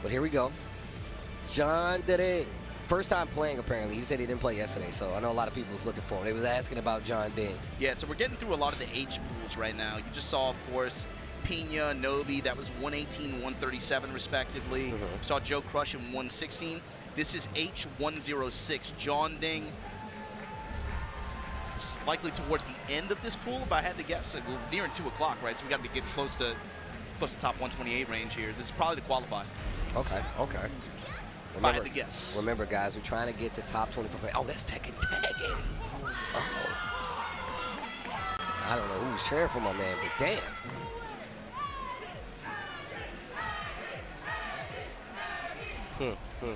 But here we go. Jeondding. First time playing, apparently. He said he didn't play yesterday, so I know a lot of people was looking for him. They was asking about Jeondding. Yeah, so we're getting through a lot of the H pools right now. You just saw, of course, Pina, Nobi, that was 118, 137 respectively. Saw Joe Crush in 116. This is H106, Jeondding. Likely towards the end of this pool, if I had to guess. We're nearing 2 o'clock, right? So we got to get close to top 128 range here. This is probably the qualify. Okay, okay. If I had to guess. Remember, guys, we're trying to get to top 25. Oh, that's Tekken Tag Eddy. Uh-oh. I don't know who's cheering for my man, but damn.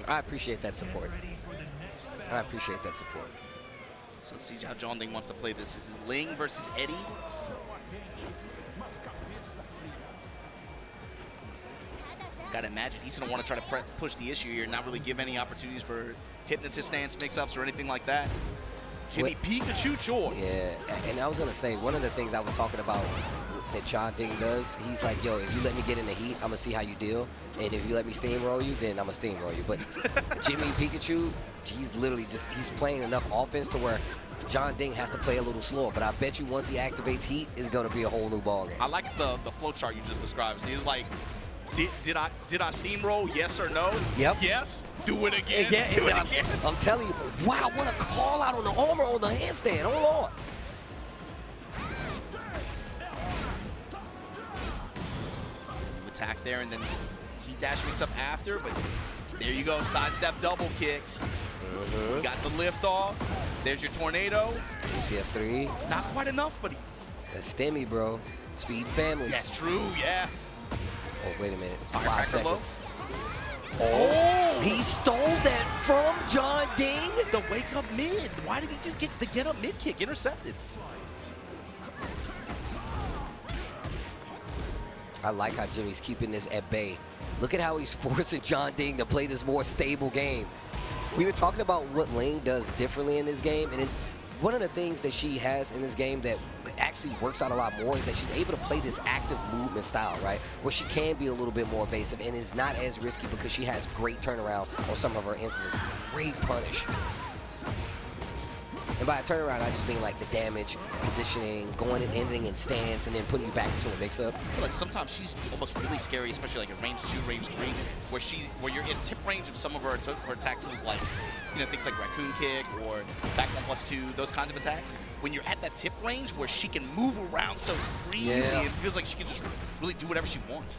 I appreciate that support. I appreciate that support. So let's see how Jeondding wants to play this. This is Ling versus Eddy. Gotta imagine he's gonna want to try to push the issue here, not really give any opportunities for hypnotist stance mix-ups or anything like that. JimmyPikachuChoi. Yeah, and I was gonna say, one of the things I was talking about that Jeondding does, he's like, yo, if you let me get in the heat, I'm gonna see how you deal. And if you let me steamroll you, then I'm gonna steamroll you. But JimmyPikachu, he's literally he's playing enough offense to where Jeondding has to play a little slower. But I bet you once he activates heat, it's gonna be a whole new ballgame. I like the flow chart you just described. So he's like, did I steamroll? Yes or no? Yep. Yes. Do it again. Yeah, do it again. I'm telling you, wow, what a call out on the armor on the handstand. Hold on. Attack there, and then heat dash mix up after, but there you go, sidestep double kicks. You got the lift off. There's your tornado. UCF3. Not quite enough, but that's STEMI, bro. Speed families. That's true, yeah. Oh, wait a minute. Firecracker 5 low. seconds. Oh, he stole that from Jeondding. The wake up mid. Why did he get the get up mid kick intercepted? I like how Jimmy's keeping this at bay. Look at how he's forcing Jeondding to play this more stable game. We were talking about what Ling does differently in this game, and it's one of the things that she has in this game that actually works out a lot more is that she's able to play this active movement style, right? Where she can be a little bit more evasive and is not as risky because she has great turnarounds on some of her instances. Great punish. And by a turnaround, I just mean like the damage, positioning, going and ending in stance, and then putting you back into a mix-up. I feel like sometimes she's almost really scary, especially like at range 2, range 3, where you're in tip range of some of her attack tools, like things like raccoon kick or back 1+2, those kinds of attacks. When you're at that tip range where she can move around so freely, it feels like she can just really do whatever she wants.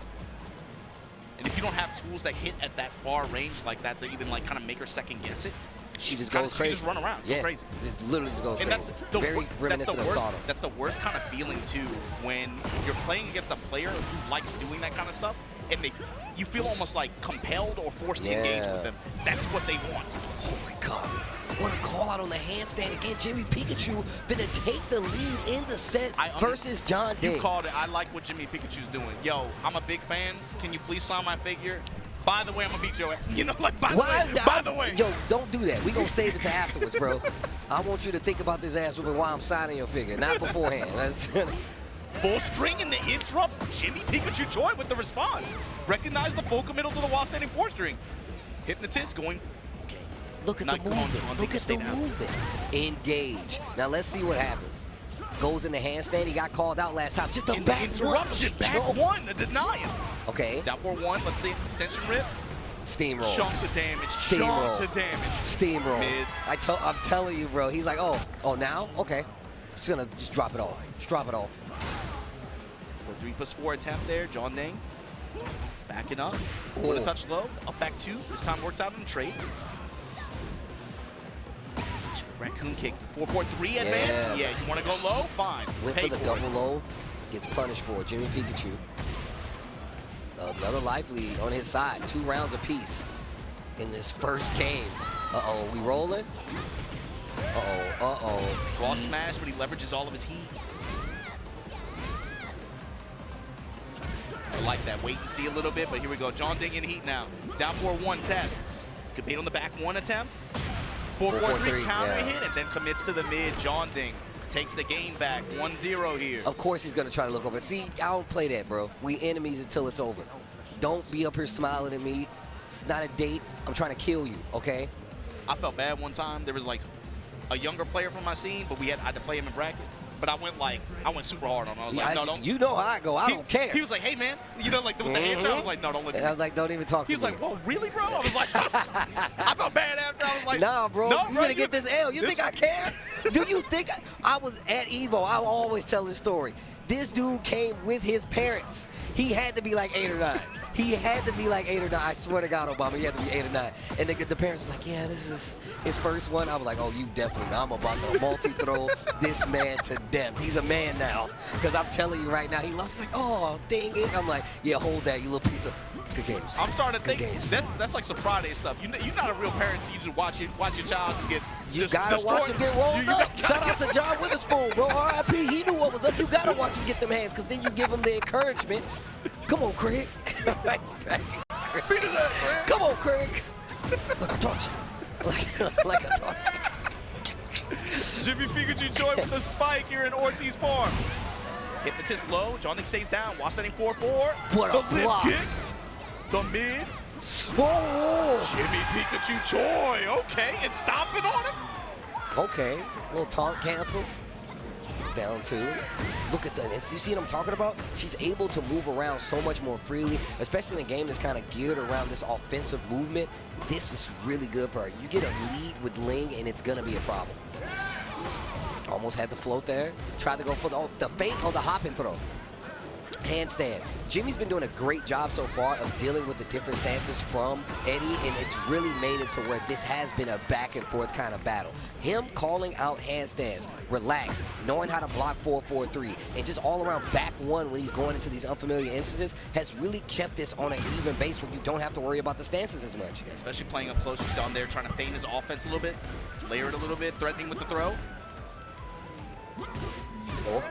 And if you don't have tools that hit at that far range like that, to even like kind of make her second guess it, she just goes crazy. She just run around. Yeah, crazy. Just literally just goes and crazy. That's the, very reminiscent of Sodom. That's the worst kind of feeling too, when you're playing against a player who likes doing that kind of stuff, and you feel almost like compelled or forced to engage with them. That's what they want. Oh my God. What a call out on the handstand again. JimmyPikachu gonna take the lead in the set versus Jeondding. You called it. I like what JimmyPikachu's doing. Yo, I'm a big fan. Can you please sign my figure? By the way, I'm gonna beat your ass. By the way. Yo, don't do that. We gonna save it to afterwards, bro. I want you to think about this ass whooping while I'm signing your figure, not beforehand. Full string in the interrupt. JimmyPikachuChoi with the response. Recognize the full committal to the while standing 4-string. Hypnotist going. Okay. Look at the movement. Look at the movement. Engage. Now let's see what happens. Goes in the handstand. He got called out last time. Just a back interruption. Back one. The denial. Okay. Down 4-1. Let's see. Extension rip. Steamroll. Chunks of damage. Steamroll. Chunks of damage. Steamroll. Mid. I'm telling you, bro. He's like, oh, now? Okay. Just gonna drop it off. Just drop it off. 3+4 attempt there. Jeondding. Backing up. With a touch low. Up back 2. This time works out in trade. Raccoon kick. 4-4-3 advance. Yeah, you want to go low? Fine. Went for the double low. Gets punished for it. JimmyPikachu. Another life lead on his side. 2 rounds apiece in this first game. Uh-oh, we rolling? Uh-oh. Raw smash, but he leverages all of his heat. I like that. Wait and see a little bit, but here we go. Jeondding in heat now. Down 4-1 test. Compete on the back 1 attempt. 4-4-3 counter hit, and then commits to the mid. Jeondding takes the game back. 1-0 here. Of course he's gonna try to look over. See, I don't play that, bro. We enemies until it's over. Don't be up here smiling at me. It's not a date. I'm trying to kill you, okay? I felt bad one time. There was like a younger player from my scene, but I had to play him in bracket. But I went super hard on him. I was like, no, don't. You know how I go. I don't care. He was like, hey, man. You know, like with the handshake, I was like, no, don't look at me. I was like, don't even talk to me. He was like, whoa, really, bro? I was like, I felt bad after. I was like, nah, bro. No, you bro, gonna get this L. You think I care? Do you think I was at Evo? I will always tell this story. This dude came with his parents. He had to be like 8 or 9. He had to be like 8 or 9. I swear to God, Obama, he had to be 8 or 9. And the parents was like, yeah, this is his first one. I was like, oh, you definitely. I'm about to multi-throw this man to death. He's a man now. Because I'm telling you right now, he lost. Like, oh, dang it. I'm like, yeah, hold that, you little piece of good games. I'm starting to good think games. that's like some Friday stuff. You're not a real parent, so you just watch your child get. You gotta watch him get rolled up. Shout out to John Witherspoon, bro. R.I.P. He knew what was up. You gotta watch him get them hands, because then you give him the encouragement. Come on, Craig. Come on, Craig. Like I taught you. Like I taught you. JimmyPikachuChoi with the spike here in Ortiz Farm. Hypnotist low. Jeondding stays down. Watch that 4-4. What a block. Kick. The mid. Whoa. JimmyPikachuChoi. Okay, and stomping on him. Okay. Little taunt cancel. Down 2. Look at that. You see what I'm talking about? She's able to move around so much more freely, especially in a game that's kind of geared around this offensive movement. This is really good for her. You get a lead with Ling, and it's going to be a problem. Almost had the float there. Tried to go for the feint on the hop and throw. Handstand. Jimmy's been doing a great job so far of dealing with the different stances from Eddy, and it's really made it to where this has been a back and forth kind of battle. Him calling out handstands, relax, knowing how to block 4-4-3, and just all around back one when he's going into these unfamiliar instances has really kept this on an even base where you don't have to worry about the stances as much. Yeah, especially playing up close. You saw him there trying to feint his offense a little bit, layer it a little bit, threatening with the throw. Oh,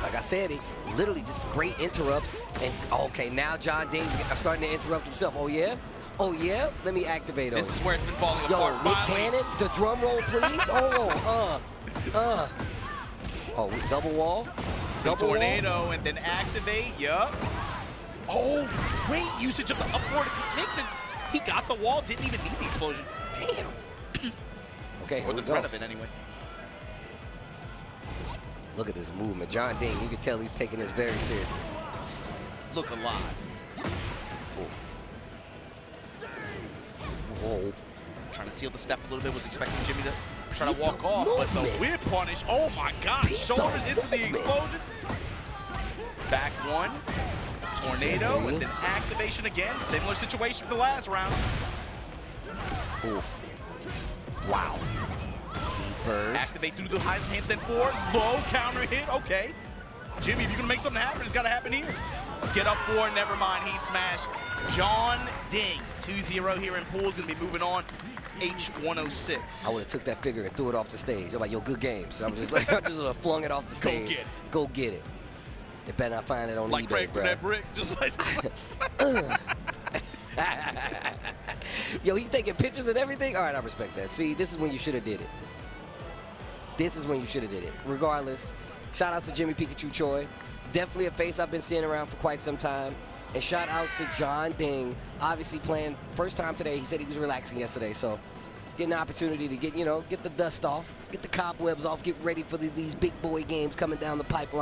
like I said, it literally just great interrupts. And okay, now Jeondding starting to interrupt himself. Oh yeah? Oh yeah? Let me activate on This is where it's been falling apart. Yo, Nick Cannon, the drum roll, please. Oh, Oh, double wall. Double tornado wall. and then activate. Yup. Oh, great usage of the upward kicks, and he got the wall. Didn't even need the explosion. Damn. Okay, Or the threat of it anyway. Look at this movement. Jeondding, you can tell he's taking this very seriously. Look alive. Whoa. Trying to seal the step a little bit. Was expecting Jimmy to try to walk off, but the whip punish. Oh my gosh. Shoulders into the explosion. Back one. Tornado and then activation again. Similar situation to the last round. Oof. Wow. Burst. Activate through the high handstand 4. Low counter hit. Okay. Jimmy, if you're going to make something happen, it's got to happen here. Get up 4. Never mind. Heat smash. Jeondding 2-0 here in pools. Going to be moving on. H106. I would have took that figure and threw it off the stage. I'm like, yo, good game. So I'm just like, I just flung it off the stage. Go get it. Go get it. They better not find it on like eBay, bro. that brick. Just like. Yo, he's taking pictures and everything? All right, I respect that. See, this is when you should have did it. This is when you should have did it. Regardless, shout outs to JimmyPikachuChoi. Definitely a face I've been seeing around for quite some time. And shout outs to Jeondding. Obviously playing first time today. He said he was relaxing yesterday, so getting an opportunity to get, get the dust off, get the cobwebs off, get ready for these big boy games coming down the pipeline.